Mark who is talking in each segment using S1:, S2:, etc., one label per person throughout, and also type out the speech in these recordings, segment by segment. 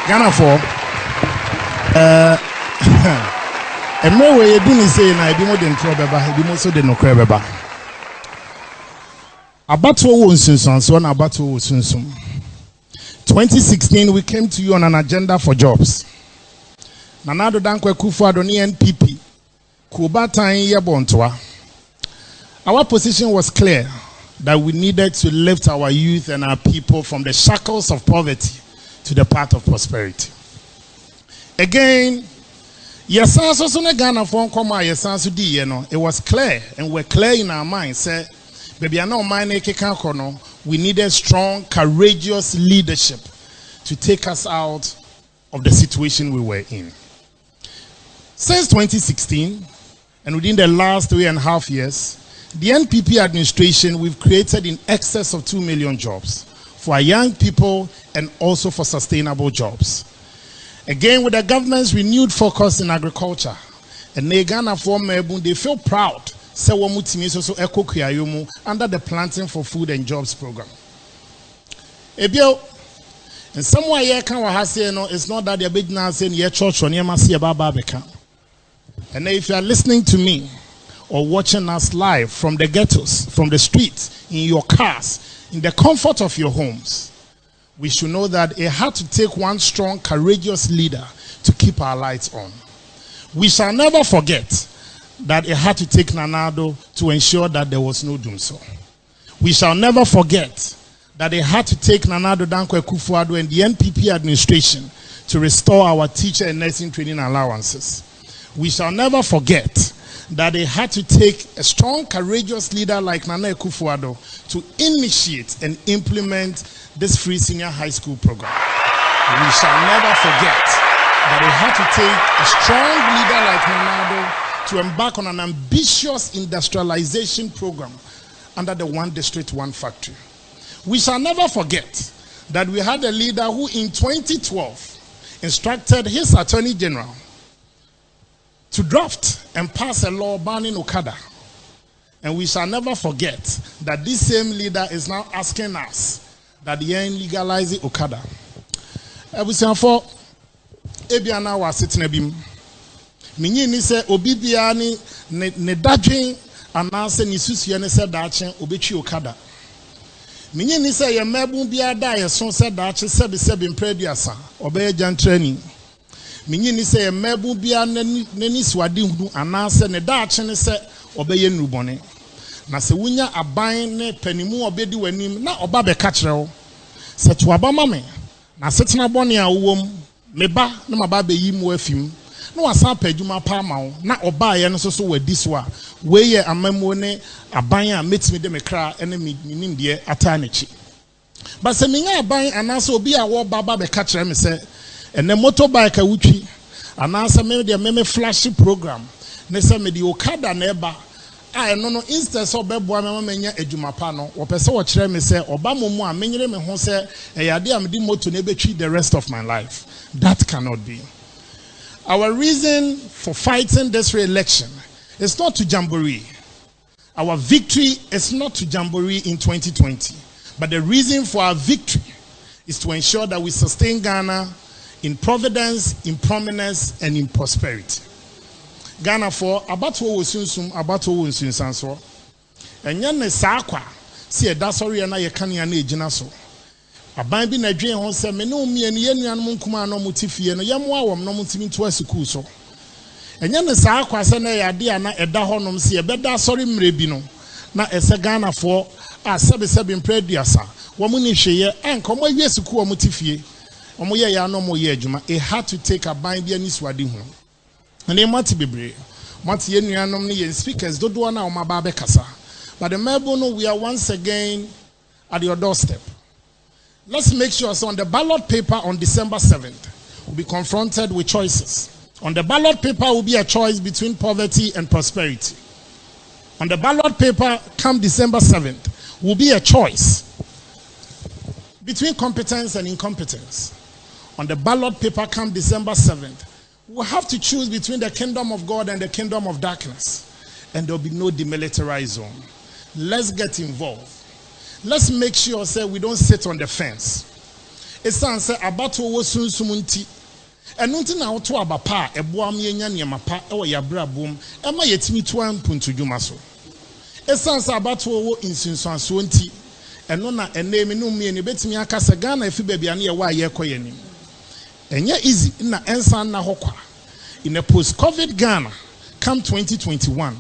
S1: Ghana for Emre we didn't say na ebi mo de ntro beba, ebi mo so de no kra beba. Abato wo nsunsun so na abato wo sunsun. 2016 we came to you on an agenda for jobs. Nanado Dankwa Kufuor ni NPP. Kubatan yebontoa. Our position was clear that we needed to lift our youth and our people from the shackles of poverty to the path of prosperity. Again, yes, Ghana phone come yes, it was clear and we're clear in our minds. Say, baby, I know we needed strong, courageous leadership to take us out of the situation we were in. Since 2016, and within the last 3.5 years, the NPP administration, we've created in excess of 2 million jobs for our young people and also for sustainable jobs. Again, with the government's renewed focus in agriculture, and Ghana for Melbourne, they feel proud under the Planting for Food and Jobs program. Ebio, and somewhere here can it's not that they're big now saying your church or near Masi Baba Beka. And if you are listening to me or watching us live from the ghettos, from the streets, in your cars, in the comfort of your homes, we should know that it had to take one strong, courageous leader to keep our lights on. We shall never forget that it had to take Nanado to ensure that there was no doomsday. We shall never forget that it had to take Nanado Dankwa Kufuor and the NPP administration to restore our teacher and nursing training allowances. We shall never forget that they had to take a strong, courageous leader like Nana Kufuor to initiate and implement this free senior high school program. We shall never forget that they had to take a strong leader like Nanado to embark on an ambitious industrialization program under the One District, One Factory. We shall never forget that we had a leader who in 2012 instructed his Attorney General to draft and pass a law banning Okada. And we shall never forget that this same leader is now asking us that the end legalize Okada. For Ebiana was sitting a beam. Minini said, Obibiani ne dajin and answer Nisusiane said Dachin, Obichi Okada. Minini say a mebun biada, a son said Dachin, Sebi Prediasa, obey Jan training. Minini say a mebu bia neni swadi hu anase ne daachene se obeye nrubone na se wunya aban ne panimu obedi wanim na oba be ka kire wo se to aba mame na setena bone a wom meba na maba be yim wafim na wasa padwuma pa ma wo na oba ye no so wadi so a we ye amamu ne aban a metimi de mekra ene minim de atanechi ba se minya aban anase obi a wo baba be ka kire me se and the motorbike a wuchi and answer me the meme flashy program. Nessa me the Okada neba. I no instance of beboa menya ejumapano. Or person watch me say Obama mo menyere me ho say eyade am di moto na betwi the rest of my life. That cannot be. Our reason for fighting this re-election is not to jamboree. Our victory is not to jamboree in 2020. But the reason for our victory is to ensure that we sustain Ghana in providence, in prominence, and in prosperity. Ghana for abato wo sunsum, abato wo nsunsanso. Enya ne saakwa si eda sori na ye kania na ejina so. Aban bi na dwen ho se me ne omie ne yenuanom nkuma no motifie no yemo awom no motimi to asukuu so. Enya ne saakwa se na yade ana eda honom si ebeda sori mre bi no na ese Ghana for a sebe mpreduasa. Wo mu ni hweye enkomo awie sukuu motifie. It had to take a bind be niswadi hu. And they mati bebre. Mati yenuanom ni yen speakers do do na o mababe kasa. But the Melbourne, we are once again at your doorstep. Let's make sure so on the ballot paper on December 7th, we'll be confronted with choices. On the ballot paper will be a choice between poverty and prosperity. On the ballot paper come December 7th will be a choice between competence and incompetence. On the ballot paper come December 7th We have to choose between the kingdom of God and the kingdom of darkness. And there will be no demilitarized zone. Let's get involved. Let's make sure we don't sit on the fence. It's say abato wo sunsumunti. Enunti na oto abapa eboam yenya niamapa e wo yabra bom e ma yetimi to ampuntu dwuma so. It's say abato wo insunsuanso nti eno na enemi no mie ne betimi aka se Ghana efi bia na ye wa ye koyenim. Enye easy na ensan na hokwa. In a post-COVID Ghana, come 2021,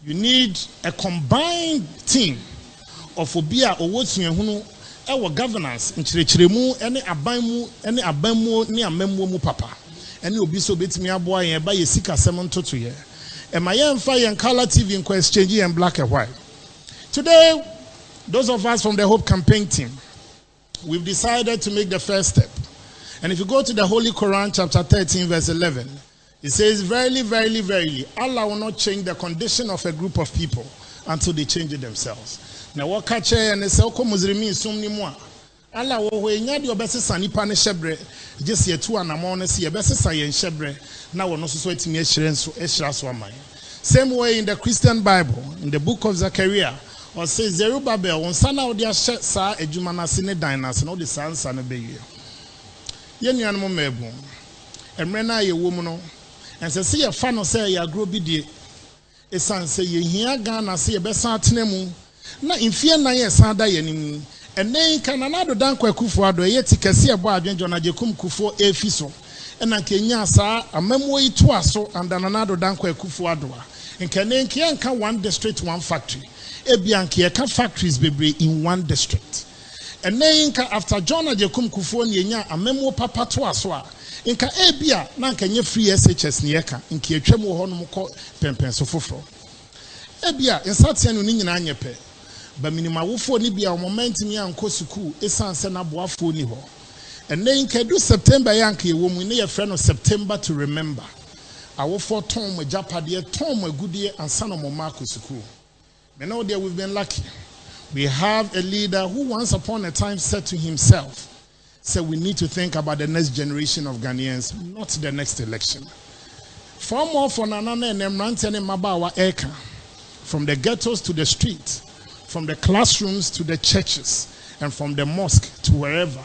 S1: you need a combined team of obia owotsuehunu ewo governance nchirechiremu ene abamu ne amemmo mu papa ene obi so betimi aboa yen ba ye sika sem ntoto ye e ma yen fa yen color TV in exchange and black and white. Today, those of us from the Hope campaign team, we've decided to make the first step. And if you go to the Holy Quran chapter 13 verse 11, it says, verily, verily, verily, Allah will not change the condition of a group of people until they change it themselves. Now, what catch and say, "Oko Muslimin sum ni moi." Allah will nya di obese sanipa ne shebre, just ye two anamon see obese sa yen shebre. Now we no so etimi ehire so ehira so aman. Same way in the Christian Bible, in the book of Zechariah, or says Zerubbabel, on sana odi ahye sa adwuma na se ne dan na se no de sansa no be ye. Ye nuanom mebu. Emre na ye wo mu no. And say ye fa no say ye agro bi die. Esan say ye hia Ghana say ye be san tenemu. Na infie na ye san da ye nim. Enen kananado dan kwakufu ado ye tikase ebo adwenjo na jekum kufo efi so. Ena kenya sa amamwo yi to aso andananado dan kwakufu ado a. Nkene nkia nka one district one factory. Ebia nkia ka factories bebre in one district. Enen nka after John ajekum kufo ne nya amamwo papa to aso a. Nka ebia na nka nye free SHS ne yeka nka etwam wo honom ko pempenso foforo. Ebia insatia no ni nyina anyepe. Ba minima wofo ni bia o moment mi anko suku esanse na boafo ni ho. And then kedu September yanke ye wo mu ne ye frɛ no September to remember. Awofo ton mo japade ton mo agudie ansa no mo mark suku. Me know there we've been lucky. We have a leader who once upon a time said to himself, so we need to think about the next generation of Ghanaians, not the next election. For more for Nanana and Emrante and Mabawa Eka, from the ghettos to the streets, from the classrooms to the churches, and from the mosque to wherever.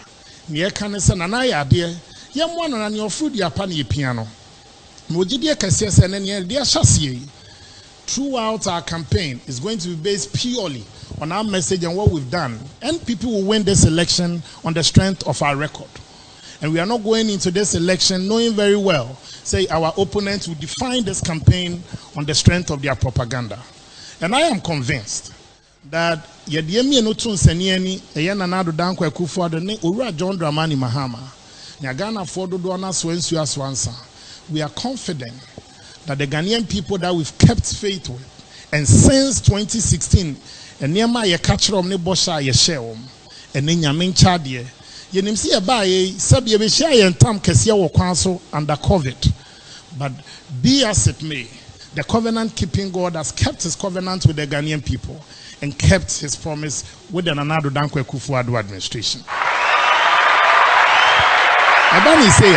S1: Throughout our campaign is going to be based purely on our message and what we've done. And people will win this election on the strength of our record. And we are not going into this election knowing very well, say our opponents will define this campaign on the strength of their propaganda. And I am convinced that Yediemi Enotun Senieni, Eyananado Danko Kufuado, Ura John Dramani Mahama, Nyagana Fodo Dona Swensua Swansa. We are confident that the Ghanaian people that we've kept faith with, and since 2016, and near my catcher of Nebosha Yeshewom, and then Yamin Chadie, Yenimsi Abaye, Sabia Beshia and Tam Kessia Council under COVID. But be as it may, the covenant keeping God has kept his covenant with the Ghanaian people and kept his promise with the Nanado Dankwa Kufuado administration. Abani say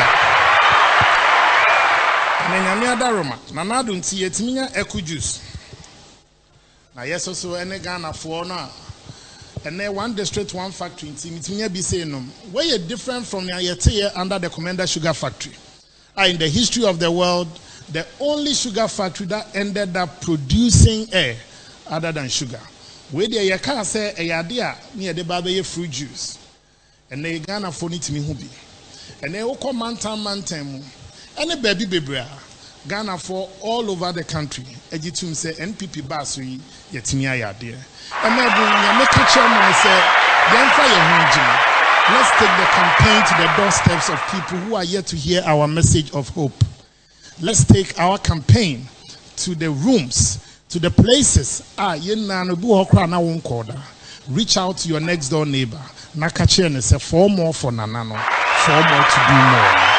S1: Nanyamia Daroma, Nanado Nti Yetiminya Eku Juice. Na yes also ene Ghana for na and then one district, one factory in Timitinia be saying where you're different from Yete under the Commander Sugar Factory. In the history of the world, the only sugar factory that ended up producing air other than sugar. Where the Yaka say a yadia near the Babaye fruit juice. And they Ghana for it me hubi. And they all come mantam. And a baby bebra. Ghana for all over the country. Ejitum say NPP Basui Yetimia Yadia. And maybe make a chairman say, let's take the campaign to the doorsteps of people who are yet to hear our message of hope. Let's take our campaign to the rooms, to the places. Reach out to your next door neighbor. Nakache and say 4 more for Nanano, 4 more to do more.